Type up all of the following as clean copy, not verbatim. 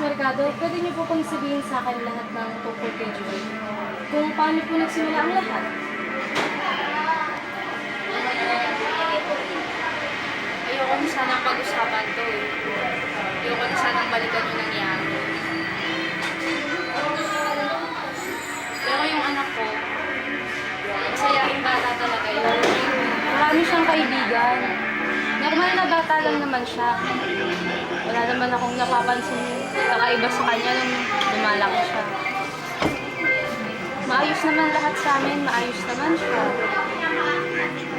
Mercado, pwede niyo po pong sabihin sa akin lahat ng tungkol kay Julie? Kung paano po nagsimula ang lahat? Ayoko na sanang pag-usapan to eh. Ayoko na sanang balikan yung nangyari. Pero yung anak ko, masayahin bata talaga yun. Marami siyang kaibigan. Normal na bata lang naman siya. Wala naman akong napapansin kakaiba sa kanya nung lumalaki siya. Maayos naman lahat sa amin, maayos naman siya.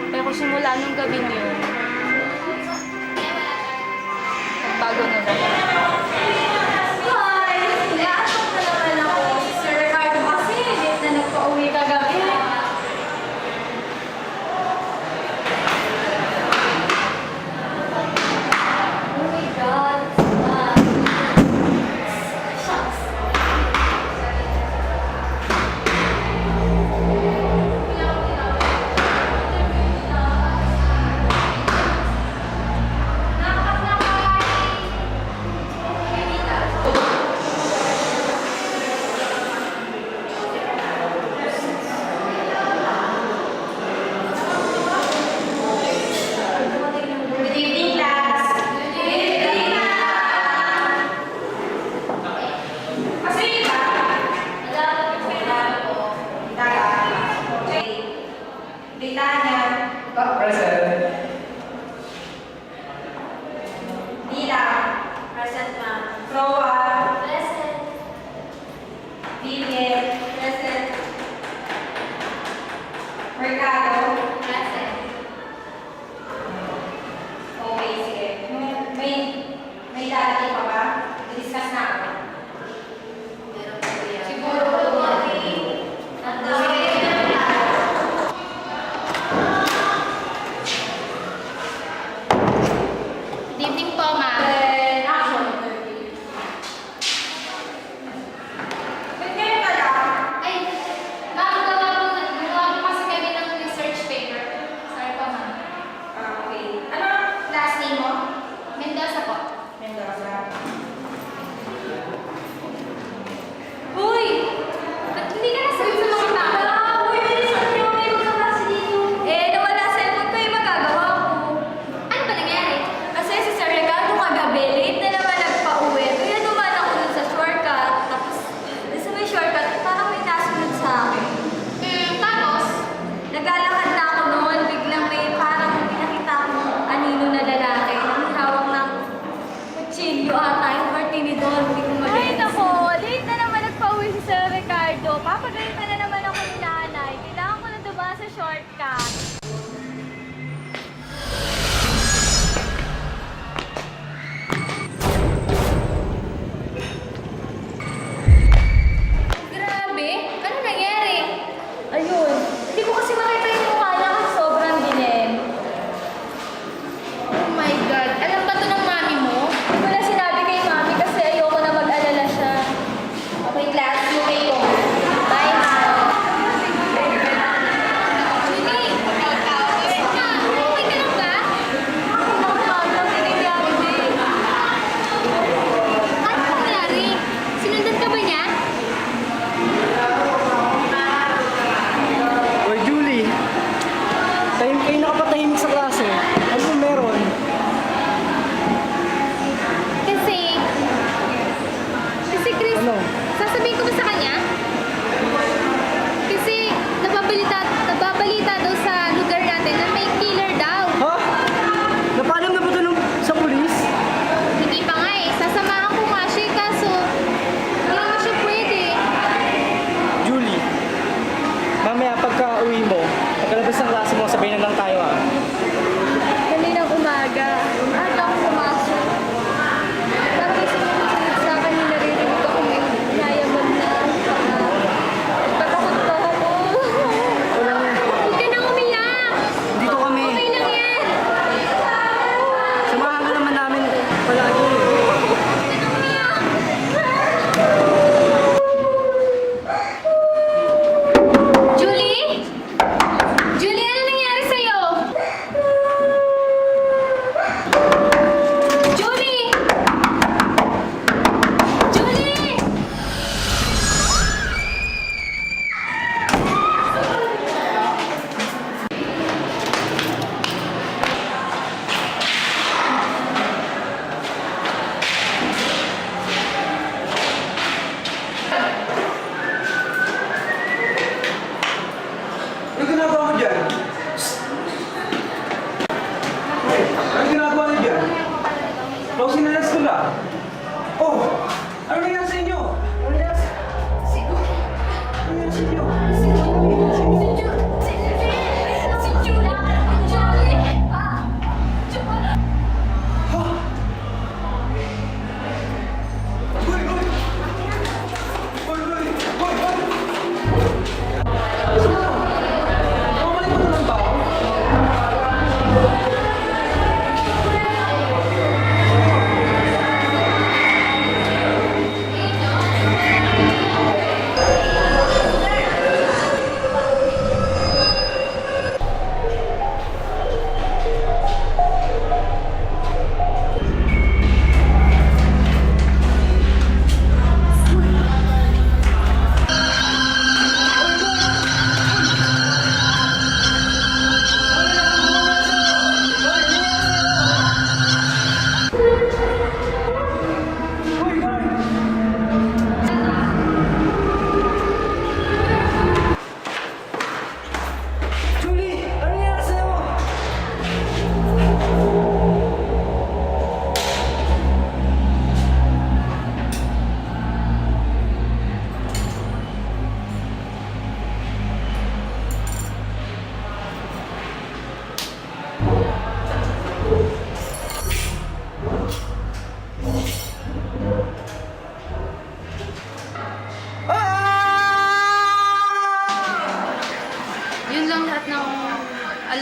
Pero simula nung gabing yun, nagbago na lahat. Hi! Inaasok na naman ako. Sir Ricardo kasi, late na nagpa-uwi kagabi. Oh my God! Shucks! Good evening, class. Good evening, Kasi ba? Britanya. Present. Dila. Present, ma'am. Roa. Present. Vivian. Present. Mercado. Present. Okay, sige. May dati pa ba? I-discuss na ako. Meron po yan. Siguro Good evening po, ma'am. action. Ba't kayo pala? Ay, ma'am, gawa po kasi kami ng research paper. Sorry po, ma'am. Okay. Ano last name mo? Mendoza po. Mendoza. Uy! Ba't hindi ka nasabi sa mga tao? Uy, bilisan niyo. May magkaklase dito. Nawala sa cellphone ko yung magagawa ko. Ano ba nangyari? Kasi si Sir Ricardo kagabi, late na naman nagpa-uwi. Kaya dumaan ako dun sa shortcut. Tapos, dun sa may shortcut, parang may nasunod sa akin. Tapos, Naglalakad na ako noon, biglang may parang pinakita akong anino na lalaki. Ang hawak ng kutsilyo ata, yung martinidor, hindi ko mag-guess. Ay nako, late na naman nagpa-uwi si Sir Ricardo. Papagalitan na naman ako ni nanay. Kailangan ko na dumaan sa shortcut. grabe. Ano nangyari? Ayun, hindi ko kasi makita yung mukha niya kasi sobrang dilim. Oh my God. Alam ba to ng mami mo? Hindi ko na sinabi kay mami kasi ayoko na mag-alala siya. Okay, class, okay ko. Bye, ma'am. Julie! Okay ka lang ba? Ano nangyari? Sinundan ka ba niya? Uy, Julie. Kayo nakapatahimik sa klase. Ano ba meron? Kasi Chris, Ano? sasabihin ko ba sa kanya? Kasi nababalita daw sa lugar natin na may killer daw. Ha? Napaalam na ba ito sa pulis? Hindi pa nga eh. Sasamahan ko nga siya eh, kaso hindi naman siya pwede. Julie. Mamaya pagka uwi mo, pagkalabas ng klase mo, sabay na lang tayo ah. Kaninang umaga, at ako pumasok. Parang may sumusunod sa akin yung naririnig ako may nayaman na. Patakot pa ako. Walang, Huwag ka nang umiyak! dito kami. Okay lang yan! Samahan ka naman namin palagi. Huwag ka nang umiyak! Julie? Julie, ano nangyari sa'yo?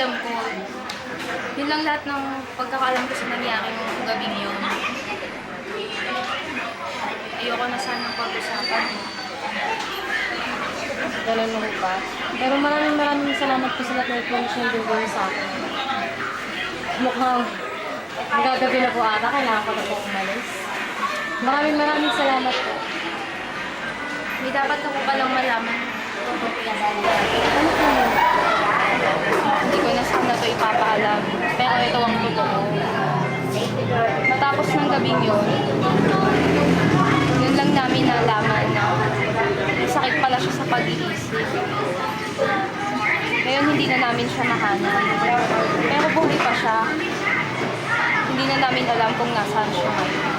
pagkakaalam ko, yun lang lahat ng pagkakaalam ko sa nangyari ng gabing yun. Ayoko na sanang pag-usapan. Ganun mo ba? Pero maraming salamat po sa lahat ng information yung gawin sa akin. Mukhang gagabi na po ata, kailangan ko na po umalis. Maraming salamat po. May dapat ka po palang malaman. Ano po yun? Hindi ko na sana ito ipapaalam. Pero ito ang totoo. Matapos ng gabing yun, yun lang namin nalaman na may sakit pala siya sa pag-iisip. Ngayon hindi na namin siya mahanap. Pero buhay pa siya. Hindi na namin alam kung nasaan siya ngayon.